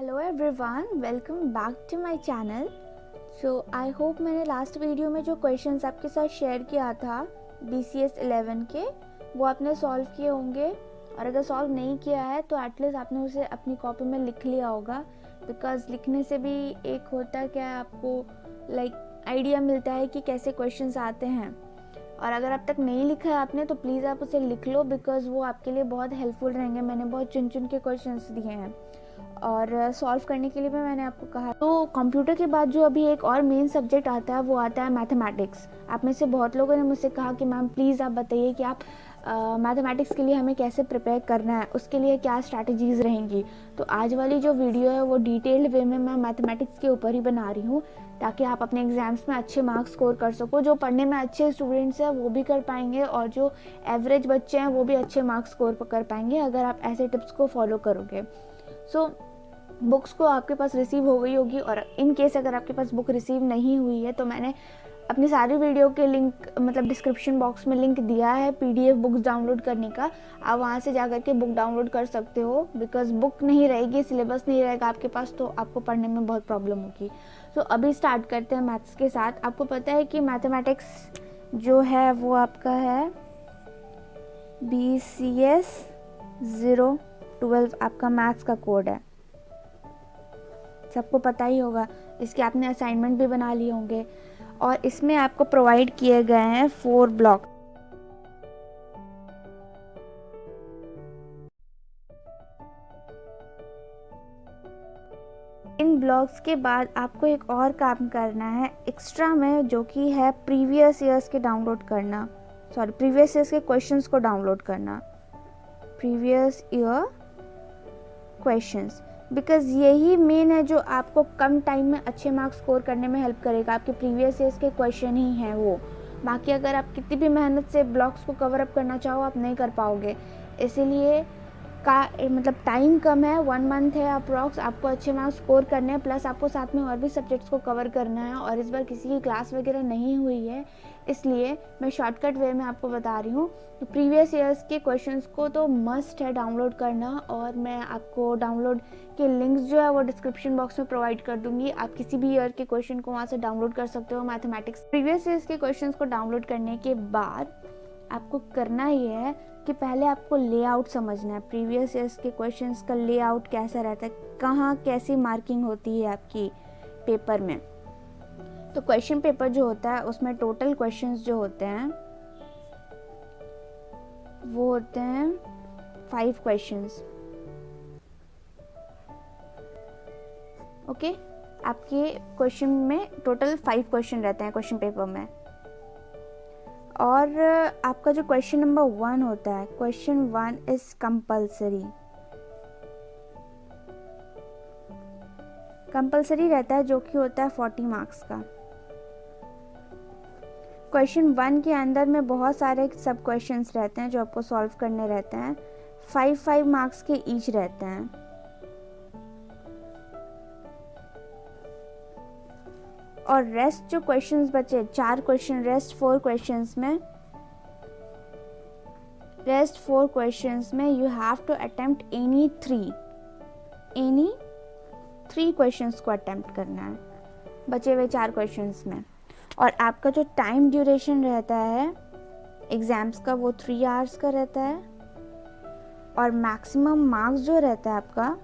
Hello everyone, welcome back to my channel. So I hope मैंने last video में जो questions आपके साथ शेयर किया था BCS 11 के वो आपने सॉल्व किए होंगे, और अगर सॉल्व नहीं किया है तो एटलीस्ट आपने उसे अपनी कॉपी में लिख लिया होगा। बिकॉज लिखने से भी एक होता है क्या, आपको आइडिया मिलता है कि कैसे क्वेश्चंस आते हैं। और अगर अब तक नहीं लिखा है आपने तो प्लीज़ आप उसे लिख लो, बिकॉज वो आपके लिए बहुत हेल्पफुल रहेंगे। मैंने बहुत चुन के क्वेश्चंस दिए हैं और सॉल्व करने के लिए भी मैंने आपको कहा। तो कंप्यूटर के बाद जो अभी एक और मेन सब्जेक्ट आता है वो आता है मैथमेटिक्स। आप में से बहुत लोगों ने मुझसे कहा कि मैम प्लीज़ आप बताइए कि आप मैथमेटिक्स के लिए हमें कैसे प्रिपेयर करना है, उसके लिए क्या स्ट्रैटेजीज़ रहेंगी। तो आज वाली जो वीडियो है वो डिटेल्ड वे में मैं मैथमेटिक्स के ऊपर ही बना रही हूँ, ताकि आप अपने एग्जाम्स में अच्छे मार्क्स स्कोर कर सको। जो पढ़ने में अच्छे स्टूडेंट्स हैं वो भी कर पाएंगे, और जो एवरेज बच्चे हैं वो भी अच्छे मार्क्स स्कोर कर पाएंगे अगर आप ऐसे टिप्स को फॉलो करोगे। सो बुक्स को आपके पास रिसीव हो गई होगी, और इन केस अगर आपके पास बुक रिसीव नहीं हुई है तो मैंने अपनी सारी वीडियो के लिंक डिस्क्रिप्शन बॉक्स में लिंक दिया है PDF बुक्स डाउनलोड करने का। आप वहाँ से जाकर के बुक डाउनलोड कर सकते हो, बिकॉज बुक नहीं रहेगी, सिलेबस नहीं रहेगा आपके पास तो आपको पढ़ने में बहुत प्रॉब्लम होगी। तो अभी स्टार्ट करते हैं मैथ्स के साथ। आपको पता है कि मैथमेटिक्स जो है वो आपका है BCS 012 आपका मैथ्स का कोड है, सबको पता ही होगा। इसके आपने असाइनमेंट भी बना लिए होंगे, और इसमें आपको प्रोवाइड किए गए हैं 4 ब्लॉक। इन ब्लॉक्स के बाद आपको एक और काम करना है एक्स्ट्रा में, जो कि है प्रीवियस ईयर्स के क्वेश्चंस को डाउनलोड करना, प्रीवियस ईयर क्वेश्चंस। बिकॉज यही मेन है जो आपको कम टाइम में अच्छे मार्क्स स्कोर करने में हेल्प करेगा। आपके प्रीवियस ईयर्स के क्वेश्चन ही हैं वो। बाकी अगर आप कितनी भी मेहनत से ब्लॉक्स को कवर अप करना चाहो आप नहीं कर पाओगे। इसीलिए टाइम कम है, 1 मंथ है अप्रॉक्स, आपको अच्छे मार्क्स स्कोर करने हैं, प्लस आपको साथ में और भी सब्जेक्ट्स को कवर करना है। और इस बार किसी की क्लास वगैरह नहीं हुई है, इसलिए मैं शॉर्टकट वे में आपको बता रही हूँ। तो प्रीवियस ईयर्स के क्वेश्चंस को तो मस्ट है डाउनलोड करना, और मैं आपको डाउनलोड के लिंक्स जो है वो डिस्क्रिप्शन बॉक्स में प्रोवाइड कर दूंगी। आप किसी भी ईयर के क्वेश्चन को वहाँ से डाउनलोड कर सकते हो। मैथमेटिक्स प्रीवियस ईयर्स के क्वेश्चंस को डाउनलोड करने के बाद आपको करना ये है कि पहले आपको लेआउट समझना है। प्रीवियस ईयर्स के क्वेश्चंस का लेआउट कैसा रहता है, कहाँ कैसी मार्किंग होती है आपकी पेपर में। तो क्वेश्चन पेपर जो होता है उसमें टोटल क्वेश्चंस जो होते हैं वो होते हैं 5 क्वेश्चंस। ओके, आपके क्वेश्चन में टोटल 5 क्वेश्चन रहते हैं क्वेश्चन पेपर में। और आपका जो क्वेश्चन नंबर 1 होता है, क्वेश्चन 1 इज कंपल्सरी रहता है, जो कि होता है 40 मार्क्स का। क्वेश्चन 1 के अंदर में बहुत सारे सब क्वेश्चंस रहते हैं जो आपको सॉल्व करने रहते हैं। 5 मार्क्स के ईच रहते हैं। और रेस्ट जो क्वेश्चंस बचे 4 क्वेश्चन, रेस्ट 4 क्वेश्चंस में you have to attempt any 3 questions को अटेम्प्ट करना है बचे हुए 4 क्वेश्चंस में। और आपका जो टाइम ड्यूरेशन रहता है एग्जाम्स का वो 3 आवर्स का रहता है, और मैक्सिमम मार्क्स जो रहता है आपका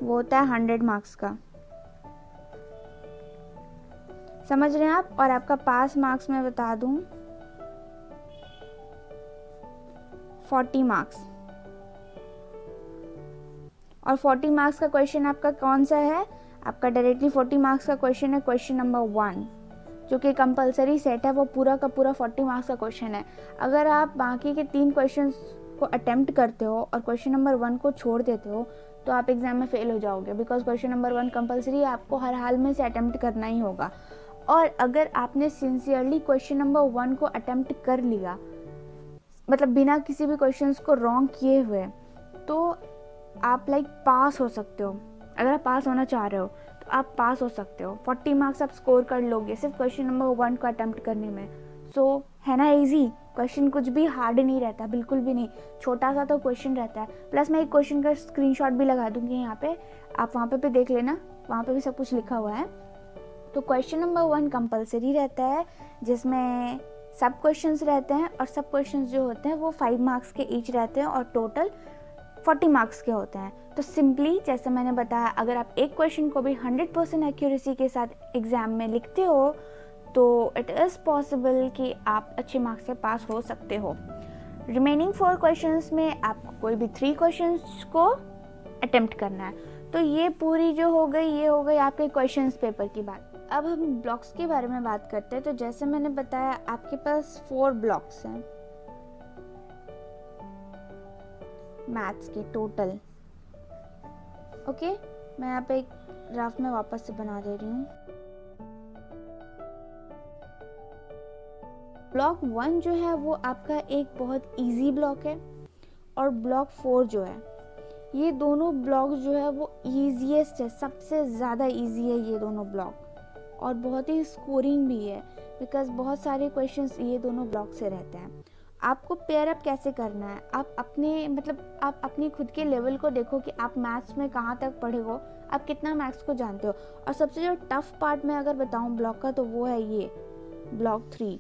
वो होता है 100 मार्क्स का। समझ रहे हैं आप। और आपका पास मार्क्स मैं बता दूं 40 मार्क्स। और 40 मार्क्स का क्वेश्चन आपका कौन सा है, आपका डायरेक्टली 40 मार्क्स का क्वेश्चन है क्वेश्चन नंबर 1, जो कि कंपलसरी सेट है। वो पूरा का पूरा 40 मार्क्स का क्वेश्चन है। अगर आप बाकी के 3 क्वेश्चंस को अटेम्प्ट करते हो और क्वेश्चन नंबर 1 को छोड़ देते हो तो आप एग्जाम में फेल हो जाओगे, बिकॉज क्वेश्चन नंबर 1 कंपलसरी आपको हर हाल में से अटेम्प्ट करना ही होगा। और अगर आपने सिंसियरली क्वेश्चन नंबर 1 को अटेम्प्ट कर लिया, बिना किसी भी क्वेश्चंस को रॉन्ग किए हुए, तो आप पास हो सकते हो। अगर आप पास होना चाह रहे हो तो आप पास हो सकते हो। 40 मार्क्स आप स्कोर कर लोगे सिर्फ क्वेश्चन नंबर 1 को अटेम्प्ट करने में। सो है ना इजी। क्वेश्चन कुछ भी हार्ड नहीं रहता, बिल्कुल भी नहीं, छोटा सा तो क्वेश्चन रहता है। प्लस मैं एक क्वेश्चन का स्क्रीनशॉट भी लगा दूंगी यहाँ पे, आप वहाँ पे देख लेना, वहाँ पे भी सब कुछ लिखा हुआ है। तो क्वेश्चन नंबर 1 कंपलसरी रहता है, जिसमें सब क्वेश्चंस रहते हैं, और सब क्वेश्चंस जो होते हैं वो 5 मार्क्स के ईच रहते हैं और टोटल 40 मार्क्स के होते हैं। तो सिंपली जैसे मैंने बताया, अगर आप एक क्वेश्चन को भी 100% एक्यूरेसी के साथ एग्ज़ाम में लिखते हो तो इट इज़ पॉसिबल कि आप अच्छे मार्क्स से पास हो सकते हो। रिमेनिंग 4 क्वेश्चंस में आपको कोई भी 3 क्वेश्चंस को अटेम्प्ट करना है। तो ये पूरी जो हो गई, ये हो गई आपके क्वेश्चंस पेपर की बात। अब हम ब्लॉक्स के बारे में बात करते हैं। तो जैसे मैंने बताया, आपके पास 4 ब्लॉक्स हैं मैथ्स के टोटल। ओके, मैं यहाँ पे एक ग्राफ में वापस से बना दे रही हूँ। ब्लॉक 1 जो है वो आपका एक बहुत इजी ब्लॉक है, और ब्लॉक 4 जो है, ये दोनों ब्लॉक जो है वो ईजीएस्ट है, सबसे ज़्यादा इजी है ये दोनों ब्लॉक, और बहुत ही स्कोरिंग भी है, बिकॉज बहुत सारे क्वेश्चंस ये दोनों ब्लॉक से रहते हैं। आपको पेयर अप कैसे करना है, आप अपनी खुद के लेवल को देखो कि आप मैथ्स में कहाँ तक पढ़े हो, आप कितना मैथ्स को जानते हो। और सबसे जो टफ पार्ट मैं अगर बताऊँ ब्लॉक का, तो वो है ये ब्लॉक 3,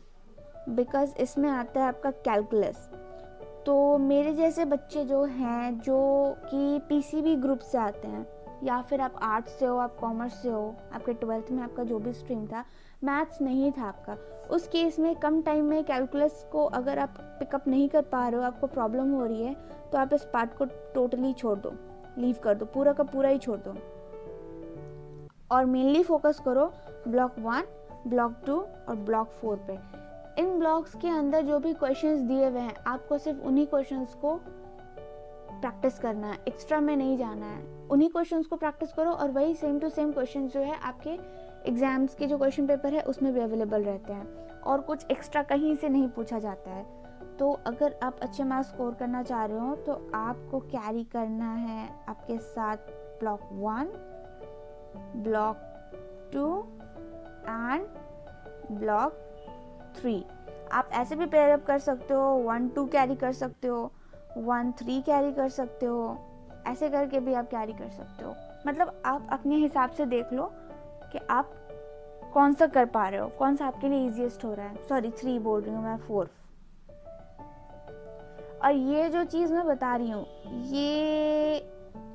बिकॉज इसमें आता है आपका कैलकुलस। तो मेरे जैसे बच्चे जो हैं, जो कि पीसीबी ग्रुप से आते हैं, या फिर आप आर्ट्स से हो, आप कॉमर्स से हो, आपके 12th में आपका जो भी स्ट्रीम था, मैथ्स नहीं था आपका, उस केस में कम टाइम में कैलकुलस को अगर आप पिकअप नहीं कर पा रहे हो, आपको प्रॉब्लम हो रही है, तो आप इस पार्ट को टोटली छोड़ दो, लीव कर दो, पूरा का पूरा ही छोड़ दो, और मेनली फोकस करो ब्लॉक 1, ब्लॉक 2 और ब्लॉक 4 पे। इन ब्लॉक्स के अंदर जो भी क्वेश्चंस दिए हुए हैं, आपको सिर्फ उन्हीं क्वेश्चंस को प्रैक्टिस करना है, एक्स्ट्रा में नहीं जाना है। उन्हीं क्वेश्चंस को प्रैक्टिस करो, और वही सेम टू सेम क्वेश्चन जो है आपके एग्जाम्स के जो क्वेश्चन पेपर है उसमें भी अवेलेबल रहते हैं, और कुछ एक्स्ट्रा कहीं से नहीं पूछा जाता है। तो अगर आप अच्छे मार्क्स स्कोर करना चाह रहे हो तो आपको कैरी करना है आपके साथ ब्लॉक 1, ब्लॉक 2 एंड ब्लॉक 3। आप ऐसे भी पेयर अप कर सकते हो, 1-2 कैरी कर सकते हो, 1-3 कैरी कर सकते हो, ऐसे करके भी आप कैरी कर सकते हो। मतलब आप अपने हिसाब से देख लो कि आप कौन सा कर पा रहे हो, कौन सा आपके लिए इजीएस्ट हो रहा है। सॉरी 3 बोल रही हूँ मैं, 4। और ये जो चीज़ मैं बता रही हूँ, ये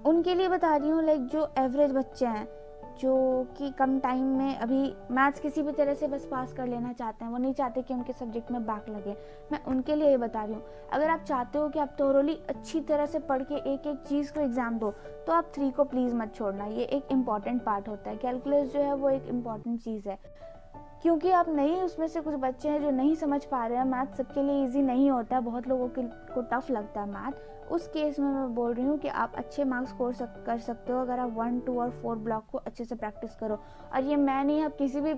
उनके लिए बता रही हूँ लाइक जो एवरेज बच्चे हैं, जो कि कम टाइम में अभी मैथ्स किसी भी तरह से बस पास कर लेना चाहते हैं, वो नहीं चाहते कि उनके सब्जेक्ट में बैक लगे। मैं उनके लिए ये बता रही हूँ, अगर आप चाहते हो कि आप थोरोली अच्छी तरह से पढ़ के एक एक चीज़ को एग्ज़ाम दो, तो आप 3 को प्लीज़ मत छोड़ना। ये एक इम्पॉर्टेंट पार्ट होता है, कैलकुलस जो है वो एक इम्पॉर्टेंट चीज़ है, क्योंकि आप नहीं, उसमें से कुछ बच्चे हैं जो नहीं समझ पा रहे हैं। मैथ सबके लिए ईजी नहीं होता है, बहुत लोगों को टफ लगता है मैथ। उस केस में मैं बोल रही हूँ कि आप अच्छे मार्क्स स्कोर कर सकते हो अगर आप 1, 2 और 4 ब्लॉक को अच्छे से प्रैक्टिस करो। और ये मैं नहीं, आप किसी भी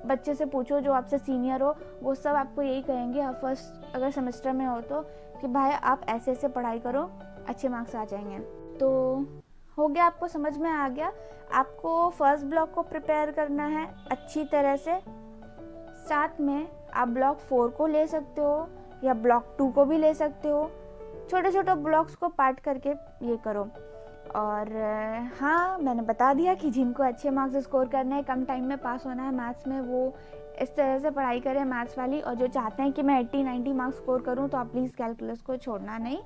बच्चे से पूछो जो आपसे सीनियर हो, वो सब आपको यही कहेंगे, आप फर्स्ट अगर सेमेस्टर में हो तो, कि भाई आप ऐसे ऐसे पढ़ाई करो, अच्छे मार्क्स आ जाएंगे। तो हो गया, आपको समझ में आ गया। आपको फर्स्ट ब्लॉक को प्रिपेयर करना है अच्छी तरह से, साथ में आप ब्लॉक 4 को ले सकते हो या ब्लॉक 2 को भी ले सकते हो। छोटे छोटे ब्लॉक्स को पार्ट करके ये करो। और हाँ, मैंने बता दिया कि जिनको अच्छे मार्क्स स्कोर करने हैं, कम टाइम में पास होना है मैथ्स में, वो इस तरह से पढ़ाई करें मैथ्स वाली। और जो चाहते हैं कि मैं 80-90 मार्क्स स्कोर करूं, तो आप प्लीज़ कैलकुलस को छोड़ना नहीं।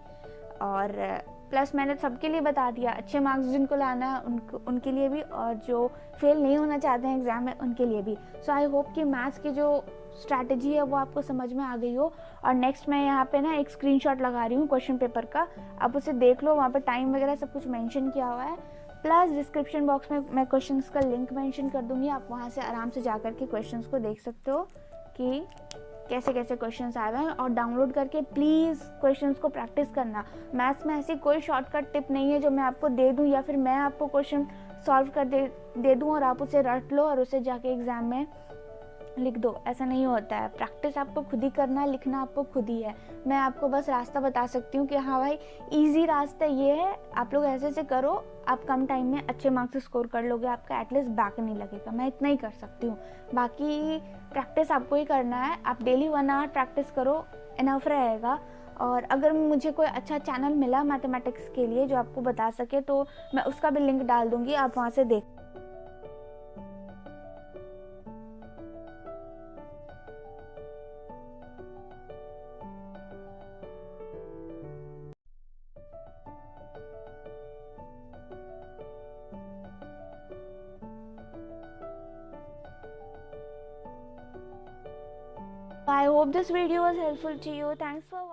और प्लस मैंने सबके लिए बता दिया, अच्छे मार्क्स जिनको लाना है उनके लिए भी, और जो फेल नहीं होना चाहते हैं एग्ज़ाम में उनके लिए भी। सो आई होप कि मैथ्स की जो स्ट्रैटेजी है वो आपको समझ में आ गई हो। और नेक्स्ट मैं यहाँ पे ना एक स्क्रीनशॉट लगा रही हूँ क्वेश्चन पेपर का, आप उसे देख लो, वहाँ पे टाइम वगैरह सब कुछ मेंशन किया हुआ है। प्लस डिस्क्रिप्शन बॉक्स में मैं क्वेश्चंस का लिंक मेंशन कर दूँगी, आप वहाँ से आराम से जा कर के क्वेश्चंस को देख सकते हो कि कैसे कैसे क्वेश्चंस आए हुए हैं। और डाउनलोड करके प्लीज़ क्वेश्चंस को प्रैक्टिस करना। मैथ्स में ऐसी कोई शॉर्टकट टिप नहीं है जो मैं आपको दे दूँ, या फिर मैं आपको क्वेश्चन सॉल्व कर दे दूँ और आप उसे रट लो और उसे जाके एग्ज़ाम में लिख दो। ऐसा नहीं होता है, प्रैक्टिस आपको खुद ही करना है, लिखना आपको खुद ही है। मैं आपको बस रास्ता बता सकती हूँ कि हाँ भाई, इजी रास्ता ये है, आप लोग ऐसे ऐसे करो, आप कम टाइम में अच्छे मार्क्स स्कोर कर लोगे, आपका एटलीस्ट बैक नहीं लगेगा। मैं इतना ही कर सकती हूँ, बाकी प्रैक्टिस आपको ही करना है। आप डेली 1 आवर प्रैक्टिस करो, इनफ रहेगा। और अगर मुझे कोई अच्छा चैनल मिला मैथमेटिक्स के लिए जो आपको बता सके तो मैं उसका भी लिंक डाल दूँगी, आप वहाँ से देख। I hope this video was helpful to you. Thanks for